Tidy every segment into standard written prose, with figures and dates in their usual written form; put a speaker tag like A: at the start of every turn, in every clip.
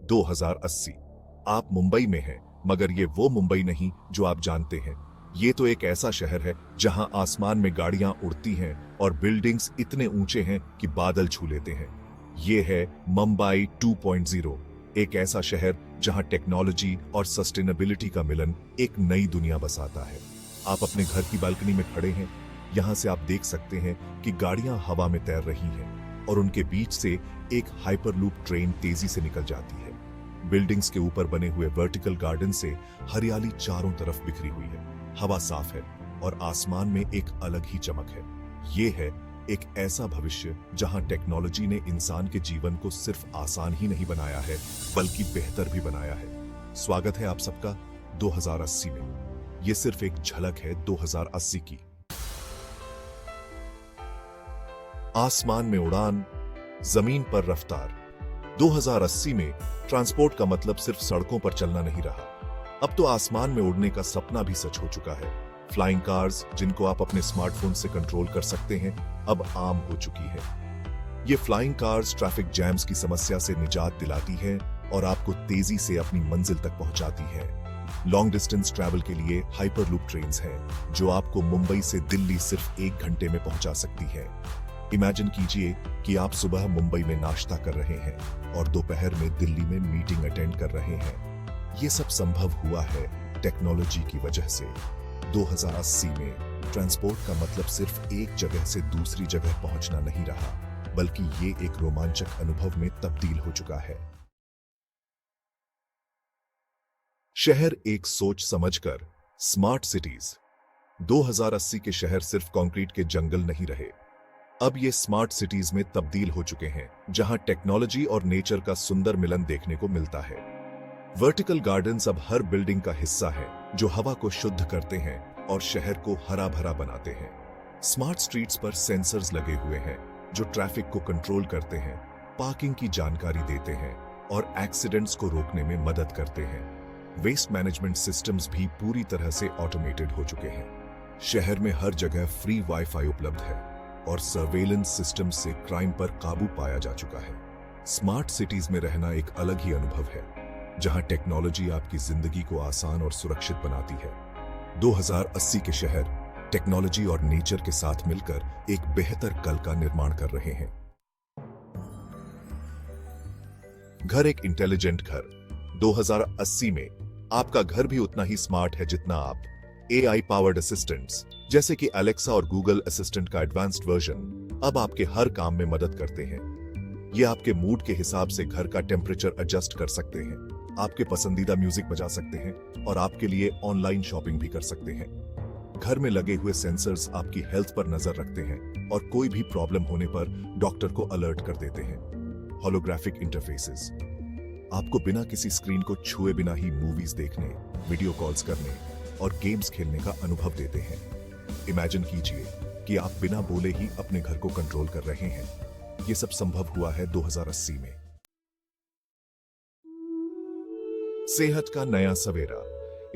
A: 2080। आप मुंबई में हैं, मगर ये वो मुंबई नहीं जो आप जानते हैं। ये तो एक ऐसा शहर है जहां आसमान में गाड़ियां उड़ती हैं और बिल्डिंग्स इतने ऊंचे हैं कि बादल छू लेते हैं। ये है मुंबई 2.0, एक ऐसा शहर जहां टेक्नोलॉजी और सस्टेनेबिलिटी का मिलन एक नई दुनिया बसाता है। आप अपने घर की बालकनी में खड़े हैं, यहां से आप देख सकते हैं कि गाड़ियां हवा में तैर रही हैं और उनके बीच से एक हाइपरलूप ट्रेन तेजी से निकल जाती है। बिल्डिंग्स के ऊपर बने हुए वर्टिकल गार्डन से हरियाली चारों तरफ बिखरी हुई है, हवा साफ है और आसमान में एक अलग ही चमक है। ये है एक ऐसा भविष्य जहां टेक्नोलॉजी ने इंसान के जीवन को सिर्फ आसान ही नहीं बनाया है, बल्कि बेहतर भी बनाया है। स्वागत है आप सबका 2080 में। ये सिर्फ एक झलक है 2080 की। आसमान में उड़ान, जमीन पर रफ्तार। 2080 में ट्रांसपोर्ट का मतलब सिर्फ सड़कों पर चलना नहीं रहा। अब तो आसमान में उड़ने का सपना भी सच हो चुका है। फ्लाइंग कार्स, जिनको आप अपने स्मार्टफोन से कंट्रोल कर सकते हैं, अब आम हो चुकी है। ये फ्लाइंग कार्स ट्रैफिक जैम्स की समस्या से निजात दिलाती हैं और आपको तेजी से अपनी मंजिल तक पहुंचाती हैं। लॉन्ग डिस्टेंस ट्रैवल के लिए हाइपरलूप ट्रेन्स हैं, जो आपको मुंबई से दिल्ली सिर्फ 1 घंटे में पहुंचा सकती है। इमेजिन कीजिए कि आप सुबह मुंबई में नाश्ता कर रहे हैं और दोपहर में दिल्ली में मीटिंग अटेंड कर रहे हैं। ये सब संभव हुआ है टेक्नोलॉजी की वजह से। 2080 में ट्रांसपोर्ट का मतलब सिर्फ एक जगह से दूसरी जगह पहुंचना नहीं रहा, बल्कि ये एक रोमांचक अनुभव में तब्दील हो चुका है। शहर एक सोच समझकर, स्मार्ट सिटीज। 2080 के शहर सिर्फ कंक्रीट के जंगल नहीं रहे। अब ये स्मार्ट सिटीज में तब्दील हो चुके हैं, जहां टेक्नोलॉजी और नेचर का सुंदर मिलन देखने को मिलता है। वर्टिकल गार्डन्स अब हर बिल्डिंग का हिस्सा है, जो हवा को शुद्ध करते हैं और शहर को हरा भरा बनाते हैं। स्मार्ट स्ट्रीट्स पर सेंसर्स लगे हुए हैं, जो ट्रैफिक को कंट्रोल करते हैं, पार्किंग की जानकारी देते हैं और एक्सीडेंट्स को रोकने में मदद करते हैं। वेस्ट मैनेजमेंट सिस्टम्स भी पूरी तरह से ऑटोमेटेड हो चुके हैं। शहर में हर जगह फ्री वाईफाई उपलब्ध है और सर्वेलेंस सिस्टम से क्राइम पर काबू पाया जा चुका है। स्मार्ट सिटीज में रहना एक अलग ही अनुभव है, जहां टेक्नोलॉजी आपकी जिंदगी को आसान और सुरक्षित बनाती है। 2080 के शहर टेक्नोलॉजी और नेचर के साथ मिलकर एक बेहतर कल का निर्माण कर रहे हैं। घर एक इंटेलिजेंट घर। 2080 में आपका घर भी उतना ही स्मार्ट है जितना आप। AI पावर्ड असिस्टेंट्स जैसे कि अलेक्सा और गूगल असिस्टेंट का एडवांस्ड वर्जन अब आपके हर काम में मदद करते हैं। ये आपके मूड के हिसाब से घर का टेम्परेचर एडजस्ट कर सकते हैं, आपके पसंदीदा म्यूजिक बजा सकते हैं और आपके लिए ऑनलाइन शॉपिंग भी कर सकते हैं। घर में लगे हुए सेंसर्स आपकी हेल्थ पर नजर रखते हैं और कोई भी प्रॉब्लम होने पर डॉक्टर को अलर्ट कर देते हैं। होलोग्राफिक इंटरफेसेस आपको बिना किसी स्क्रीन को छुए बिना ही मूवीज देखने, वीडियो कॉल्स करने और गेम्स खेलने का अनुभव देते हैं। इमेजिन कीजिए कि आप बिना बोले ही अपने घर को कंट्रोल कर रहे हैं। ये सब संभव हुआ है 2080 में। सेहत का नया सवेरा।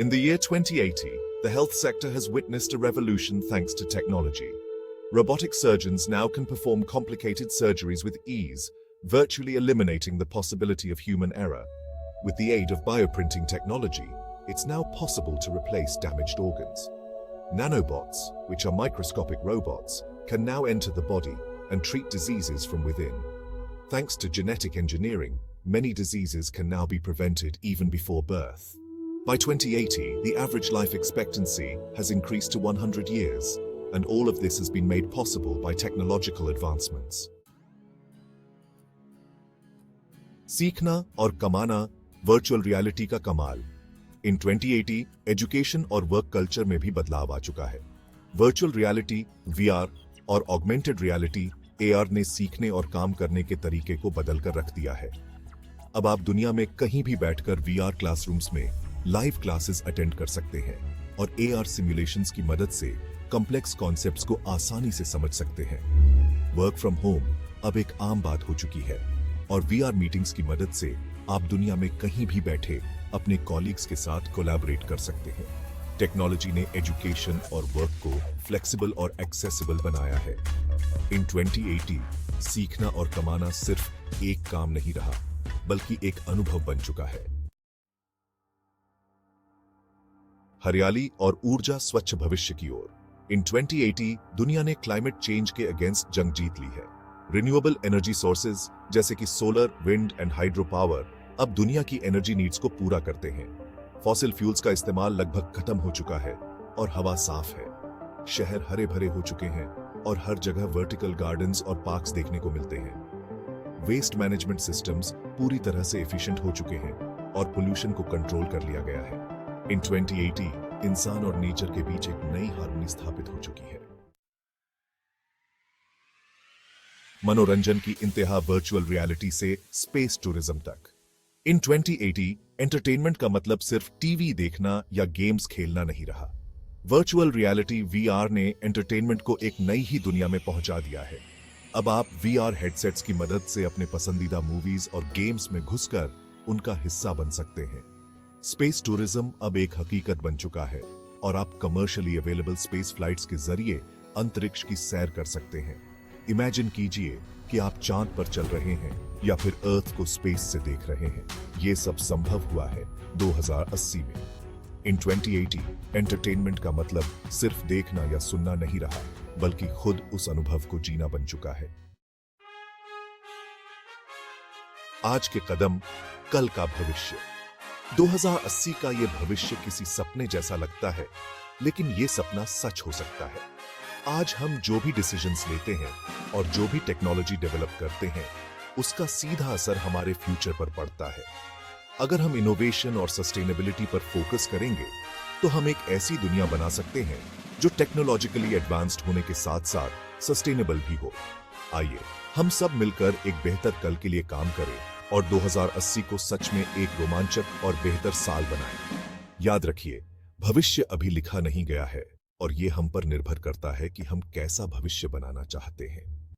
A: In the year 2080, the health sector has witnessed a revolution thanks to technology. Robotic surgeons now can perform complicated surgeries with ease, virtually eliminating the possibility of human error. With the aid of bioprinting technology, it's now possible to replace damaged organs. Nanobots, which are microscopic robots, can now enter the body and treat diseases from within. Thanks to genetic engineering, many diseases can now be prevented even before birth. By 2080, the average life expectancy has increased to 100 years, and all of this has been made possible by technological advancements. सीखना और कमाना, virtual reality का कमाल। इन 2080 education और work culture में भी बदलाव आ चुका है। वर्चुअल रियलिटी, VR और ऑगमेंटेड रियलिटी, AR ने सीखने और काम करने के तरीके को बदलकर रख दिया है। अब आप दुनिया में कहीं भी बैठकर VR क्लासरूम्स में लाइव क्लासेस अटेंड कर सकते हैं और AR सिमुलेशंस की मदद से कॉम्प्लेक्स कॉन्सेप्ट्स को आसानी से समझ सकते हैं। वर्क फ्रॉम होम अब एक आम बात हो चुकी है और VR मीटिंग्स की मदद से आप दुनिया में कहीं भी बैठे अपने कॉलीग्स के साथ कोलैबोरेट कर सकते हैं। टेक्नोलॉजी ने एजुकेशन और वर्क को फ्लेक्सिबल और एक्सेसिबल बनाया है। इन 2080 सीखना और कमाना सिर्फ एक काम नहीं रहा, बल्कि एक अनुभव बन चुका है। हरियाली और ऊर्जा स्वच्छ भविष्य की ओर। इन 2080 दुनिया ने क्लाइमेट चेंज के अगेंस्ट जंग जीत ली है। रिन्यूएबल एनर्जी सोर्सेज जैसे कि solar, wind and hydro power अब दुनिया की एनर्जी नीड्स को पूरा करते हैं। फॉसिल फ्यूल्स का इस्तेमाल लगभग खत्म हो चुका है और हवा साफ है। शहर हरे भरे हो चुके हैं और हर जगह वर्टिकल गार्डन्स और पार्क्स देखने को मिलते हैं। वेस्ट मैनेजमेंट सिस्टम्स पूरी तरह से एफिशिएंट हो चुके हैं और पोल्यूशन को कंट्रोल कर लिया गया है। इन 2080 इंसान और नेचर के बीच एक नई हार्मनी स्थापित हो चुकी है। मनोरंजन की इंतहा वर्चुअल रियलिटी से स्पेस टूरिज्म तक। इन 2080 एंटरटेनमेंट का मतलब सिर्फ टीवी देखना या गेम्स खेलना नहीं रहा। वर्चुअल रियलिटी वीआर ने एंटरटेनमेंट को एक नई ही दुनिया में पहुंचा दिया है। अब आप वीआर हेडसेट्स की मदद से अपने पसंदीदा मूवीज और गेम्स में घुसकर उनका हिस्सा बन सकते हैं। स्पेस टूरिज्म अब एक हकीकत बन चुका है और आप कमर्शियली अवेलेबल स्पेस फ्लाइट्स के जरिए अंतरिक्ष की सैर कर सकते हैं। इमेजिन कीजिए कि आप चांद पर चल रहे हैं या फिर अर्थ को स्पेस से देख रहे हैं। यह सब संभव हुआ है 2080 में। इन 2080 एंटरटेनमेंट का मतलब सिर्फ देखना या सुनना नहीं रहा, बल्कि खुद उस अनुभव को जीना बन चुका है। आज के कदम, कल का भविष्य। 2080 का यह भविष्य किसी सपने जैसा लगता है, लेकिन यह सपना सच हो सकता है। आज हम जो भी डिसीजंस लेते हैं और जो भी टेक्नोलॉजी डेवलप करते हैं, उसका सीधा असर हमारे फ्यूचर पर पड़ता है। अगर हम इनोवेशन और सस्टेनेबिलिटी पर फोकस करेंगे, तो हम एक ऐसी दुनिया बना सकते हैं जो टेक्नोलॉजिकली एडवांस्ड होने के साथ साथ सस्टेनेबल भी हो। आइए हम सब मिलकर एक बेहतर कल के लिए काम करें और 2080 को सच में एक रोमांचक और बेहतर साल बनाएं। याद रखिए, भविष्य अभी लिखा नहीं गया है और ये हम पर निर्भर करता है कि हम कैसा भविष्य बनाना चाहते हैं।